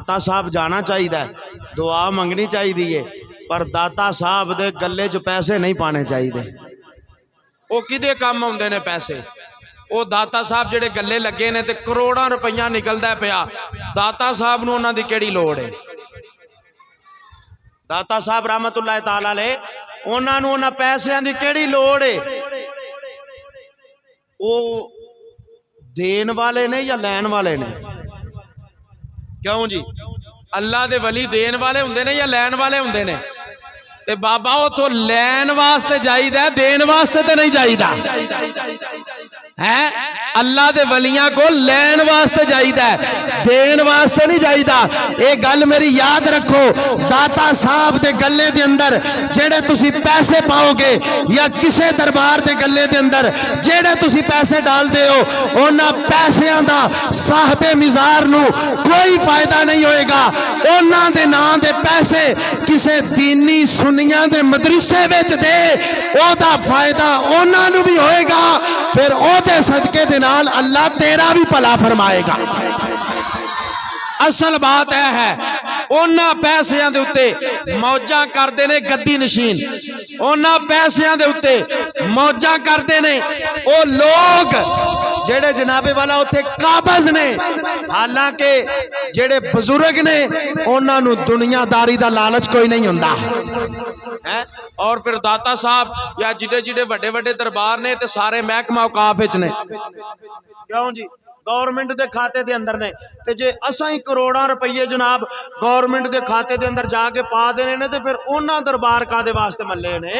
दाता साहब जाना चाहिए, दुआ मंगनी चाहिए, पर दाता साहब दे गले च पैसे नहीं पाने चाहिए। वो किदे काम आउंदे ने पैसे? वो दाता साहब जेडे गले लगे ने ते करोड़ां रुपया निकलदा पिया, दाता साहब नूं उन्हां दी किहड़ी लोड़ है? दाता साहब रहमतुल्लाह ताला अलैह उन्हां नूं उन्हां पैसिਆਂ दी किहड़ी लोड़ है? वो देन वाले ने या लैन वाले ने? क्यों जी? अल्लाह दे वली देन वाले हुंदे ने या लैन वाले हुंदे ने? ते बाबा उथों लैन वास्ते जाईदा, देन वास्ते ते नहीं जाईदा है। अल्लाह दे वलियां को लैन वास्ते जाईदा, देन वास्ते नहीं जाईदा। ये गल मेरी याद रखो। दाता साहब दे गले दे अंदर जेड़े तुसी पैसे पाओगे या किसे दरबार दे गले दे अंदर जेड़े तुसी पैसे डाल दे हो, उन्हां पैसियां दा साहबे मिजार नूं कोई फायदा नहीं होएगा। उन्हां दे नाम दे पैसे किसे दीनी सुनियां दे मदरसे विच दे, ओदा फायदा उन्हां नूं भी होएगा, फिर ओदे सदके दे नाल अल्लाह तेरा भी भला फरमाएगा। असल बात यह है, उन्हां पैसियां दे उत्ते मौजां करदे ने गद्दी नशीन, उन्हां पैसियां दे उत्ते मौजां करदे ने ओ लोग जेड़े जनाबे वाला उत्थे काबज ने। हालांकि जेड़े बुजुर्ग ने उन्हां नूं दुनियादारी दा लालच कोई नहीं हुंदा है। और फिर दाता साहब या जिडे जिडे वड्डे वड्डे दरबार ने ते सारे महकमा औकाफ विच ने। क्यों जी? गवर्नमेंट दे खाते दे अंदर ने। ते जे असां ही करोड़ां रुपये जनाब गवर्नमेंट दे खाते दे अंदर जाके पा देने ने, ते फिर उन्हां दरबार कादे वास्ते मल्ले ने?